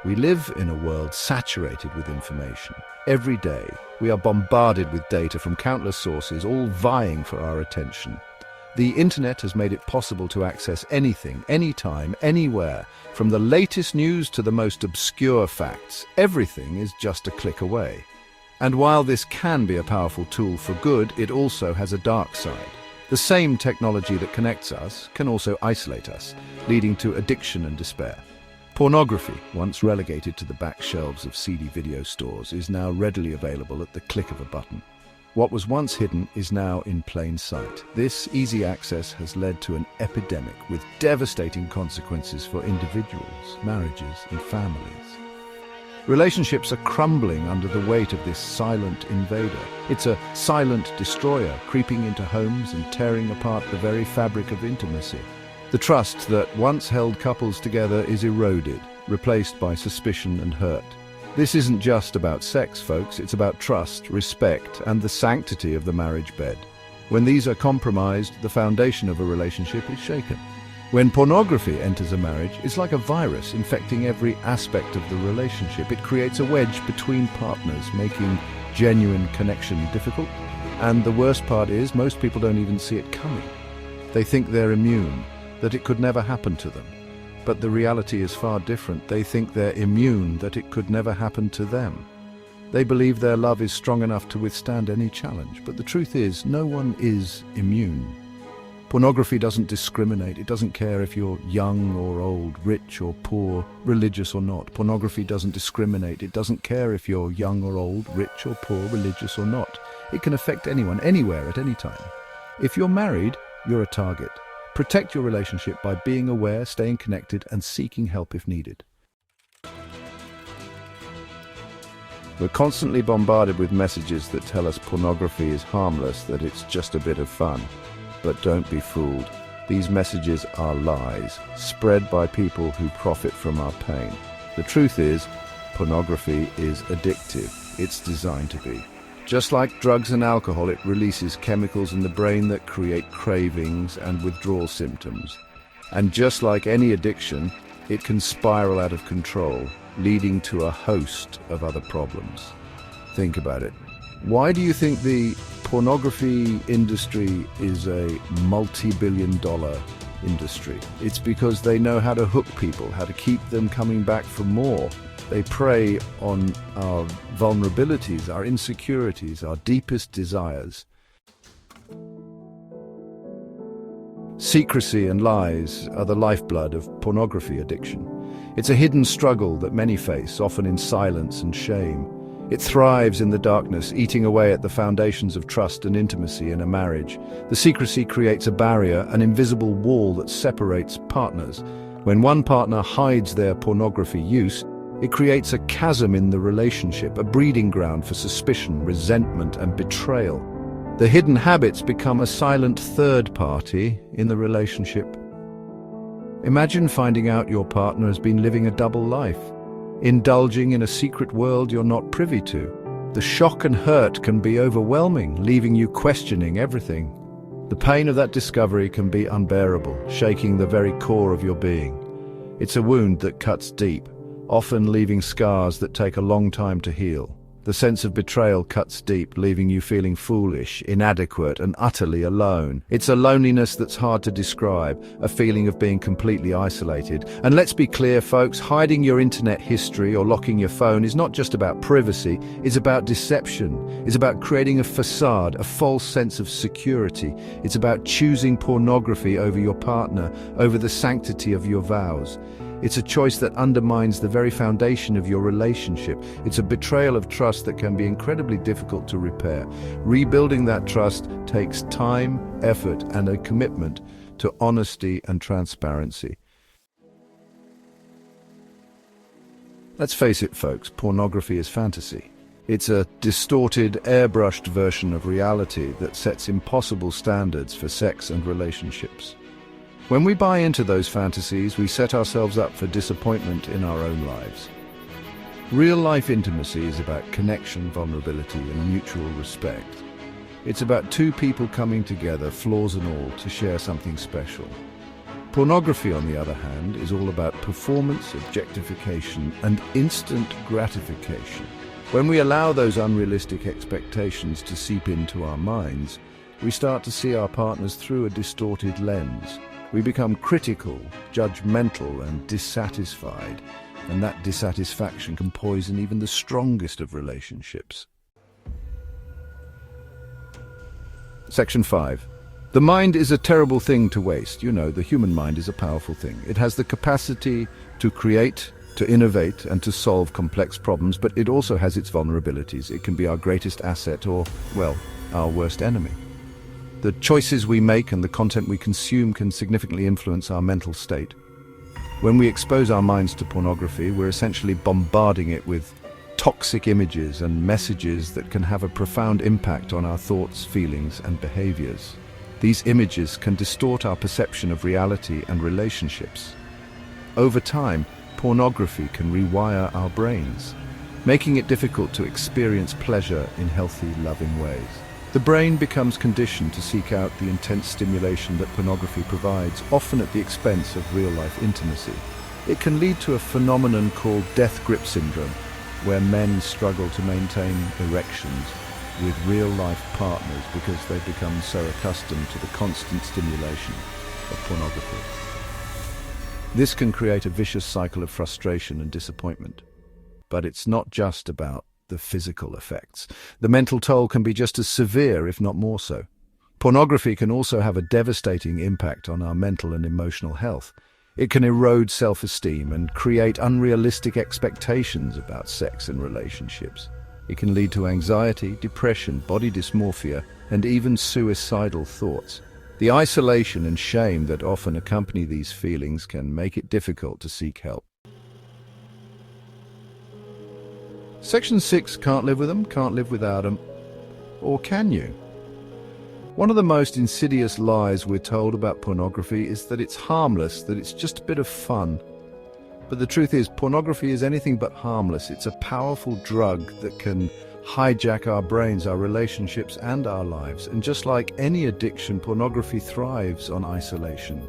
We live in a world saturated with information. Every day, we are bombarded with data from countless sources, all vying for our attention. The internet has made it possible to access anything, anytime, anywhere, from the latest news to the most obscure facts. Everything is just a click away. And while this can be a powerful tool for good, it also has a dark side. The same technology that connects us can also isolate us, leading to addiction and despair. Pornography, once relegated to the back shelves of CD video stores, is now readily available at the click of a button. What was once hidden is now in plain sight. This easy access has led to an epidemic with devastating consequences for individuals, marriages, and families. Relationships are crumbling under the weight of this silent invader. It's a silent destroyer, creeping into homes and tearing apart the very fabric of intimacy. The trust that once held couples together is eroded, replaced by suspicion and hurt. This isn't just about sex, folks. It's about trust, respect, and the sanctity of the marriage bed. When these are compromised, the foundation of a relationship is shaken. When pornography enters a marriage, it's like a virus infecting every aspect of the relationship. It creates a wedge between partners, making genuine connection difficult. And the worst part is, most people don't even see it coming. They think they're immune, that it could never happen to them. But the reality is far different. They think they're immune, that it could never happen to them. They believe their love is strong enough to withstand any challenge. But the truth is, no one is immune. Pornography doesn't discriminate. It doesn't care if you're young or old, rich or poor, religious or not. Pornography doesn't discriminate. It doesn't care if you're young or old, rich or poor, religious or not. It can affect anyone, anywhere, at any time. If you're married, you're a target. Protect your relationship by being aware, staying connected, and seeking help if needed. We're constantly bombarded with messages that tell us pornography is harmless, that it's just a bit of fun. But don't be fooled. These messages are lies, spread by people who profit from our pain. The truth is, pornography is addictive. It's designed to be. Just like drugs and alcohol, it releases chemicals in the brain that create cravings and withdrawal symptoms. And just like any addiction, it can spiral out of control, leading to a host of other problems. Think about it. Why do you think the pornography industry is a multi-billion-dollar industry? It's because they know how to hook people, how to keep them coming back for more. They prey on our vulnerabilities, our insecurities, our deepest desires. Secrecy and lies are the lifeblood of pornography addiction. It's a hidden struggle that many face, often in silence and shame. It thrives in the darkness, eating away at the foundations of trust and intimacy in a marriage. The secrecy creates a barrier, an invisible wall that separates partners. When one partner hides their pornography use, it creates a chasm in the relationship, a breeding ground for suspicion, resentment, and betrayal. The hidden habits become a silent third party in the relationship. Imagine finding out your partner has been living a double life, indulging in a secret world you're not privy to. The shock and hurt can be overwhelming, leaving you questioning everything. The pain of that discovery can be unbearable, shaking the very core of your being. It's a wound that cuts deep, often leaving scars that take a long time to heal. The sense of betrayal cuts deep, leaving you feeling foolish, inadequate, and utterly alone. It's a loneliness that's hard to describe, a feeling of being completely isolated. And let's be clear, folks, hiding your internet history or locking your phone is not just about privacy, it's about deception. It's about creating a facade, a false sense of security. It's about choosing pornography over your partner, over the sanctity of your vows. It's a choice that undermines the very foundation of your relationship. It's a betrayal of trust that can be incredibly difficult to repair. Rebuilding that trust takes time, effort, and a commitment to honesty and transparency. Let's face it, folks, pornography is fantasy. It's a distorted, airbrushed version of reality that sets impossible standards for sex and relationships. When we buy into those fantasies, we set ourselves up for disappointment in our own lives. Real-life intimacy is about connection, vulnerability, and mutual respect. It's about two people coming together, flaws and all, to share something special. Pornography, on the other hand, is all about performance, objectification, and instant gratification. When we allow those unrealistic expectations to seep into our minds, we start to see our partners through a distorted lens. We become critical, judgmental, and dissatisfied, and that dissatisfaction can poison even the strongest of relationships. Section 5. The mind is a terrible thing to waste. You know, the human mind is a powerful thing. It has the capacity to create, to innovate, and to solve complex problems, but it also has its vulnerabilities. It can be our greatest asset or, well, our worst enemy. The choices we make and the content we consume can significantly influence our mental state. When we expose our minds to pornography, we're essentially bombarding it with toxic images and messages that can have a profound impact on our thoughts, feelings, and behaviors. These images can distort our perception of reality and relationships. Over time, pornography can rewire our brains, making it difficult to experience pleasure in healthy, loving ways. The brain becomes conditioned to seek out the intense stimulation that pornography provides, often at the expense of real-life intimacy. It can lead to a phenomenon called death grip syndrome, where men struggle to maintain erections with real-life partners because they've become so accustomed to the constant stimulation of pornography. This can create a vicious cycle of frustration and disappointment. But it's not just about the physical effects. The mental toll can be just as severe, if not more so. Pornography can also have a devastating impact on our mental and emotional health. It can erode self-esteem and create unrealistic expectations about sex and relationships. It can lead to anxiety, depression, body dysmorphia, and even suicidal thoughts. The isolation and shame that often accompany these feelings can make it difficult to seek help. Section 6, can't live with them, can't live without them. Or can you? One of the most insidious lies we're told about pornography is that it's harmless, that it's just a bit of fun. But the truth is, pornography is anything but harmless. It's a powerful drug that can hijack our brains, our relationships, and our lives. And just like any addiction, pornography thrives on isolation.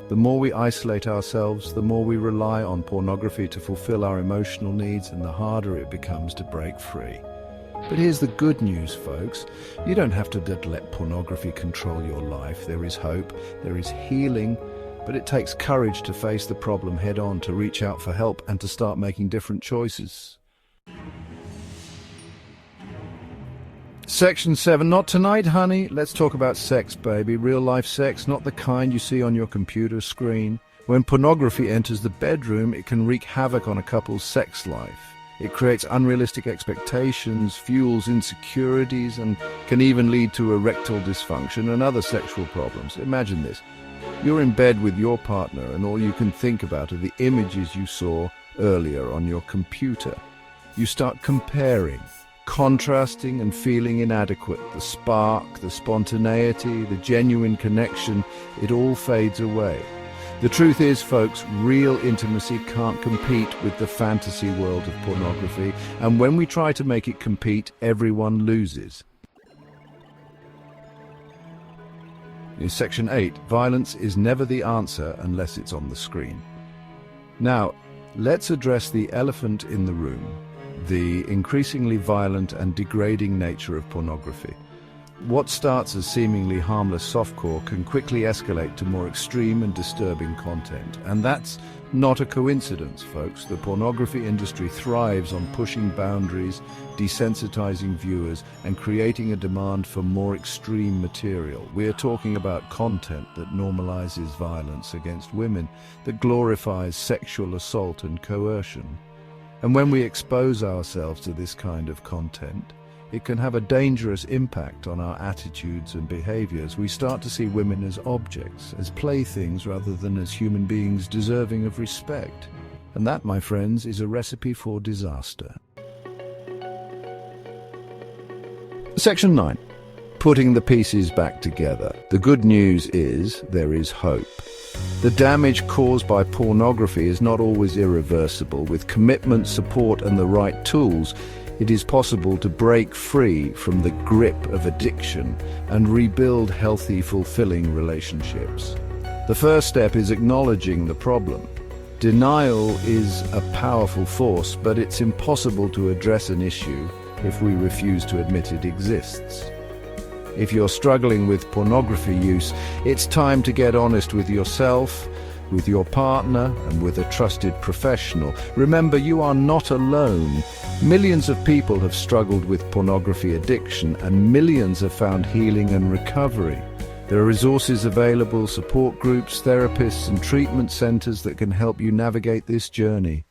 The more we isolate ourselves, the more we rely on pornography to fulfill our emotional needs, and the harder it becomes to break free. But here's the good news, folks. You don't have to let pornography control your life. There is hope, there is healing, but it takes courage to face the problem head on, to reach out for help, and to start making different choices. Section 7, not tonight, honey. Let's talk about sex, baby. Real-life sex, not the kind you see on your computer screen. When pornography enters the bedroom, it can wreak havoc on a couple's sex life. It creates unrealistic expectations, fuels insecurities, and can even lead to erectile dysfunction and other sexual problems. Imagine this. You're in bed with your partner, and all you can think about are the images you saw earlier on your computer. You start comparing, contrasting, and feeling inadequate. The spark, the spontaneity, the genuine connection, it all fades away. The truth is, folks, real intimacy can't compete with the fantasy world of pornography, and when we try to make it compete, everyone loses. In Section 8, violence is never the answer unless it's on the screen. Now, let's address the elephant in the room, the increasingly violent and degrading nature of pornography. What starts as seemingly harmless softcore can quickly escalate to more extreme and disturbing content. And that's not a coincidence, folks. The pornography industry thrives on pushing boundaries, desensitizing viewers, and creating a demand for more extreme material. We're talking about content that normalizes violence against women, that glorifies sexual assault and coercion. And when we expose ourselves to this kind of content, it can have a dangerous impact on our attitudes and behaviors. We start to see women as objects, as playthings, rather than as human beings deserving of respect. And that, my friends, is a recipe for disaster. Section 9. Putting the pieces back together. The good news is there is hope. The damage caused by pornography is not always irreversible. With commitment, support, and the right tools, it is possible to break free from the grip of addiction and rebuild healthy, fulfilling relationships. The first step is acknowledging the problem. Denial is a powerful force, but it's impossible to address an issue if we refuse to admit it exists. If you're struggling with pornography use, it's time to get honest with yourself, with your partner, and with a trusted professional. Remember, you are not alone. Millions of people have struggled with pornography addiction, and millions have found healing and recovery. There are resources available, support groups, therapists, and treatment centers that can help you navigate this journey.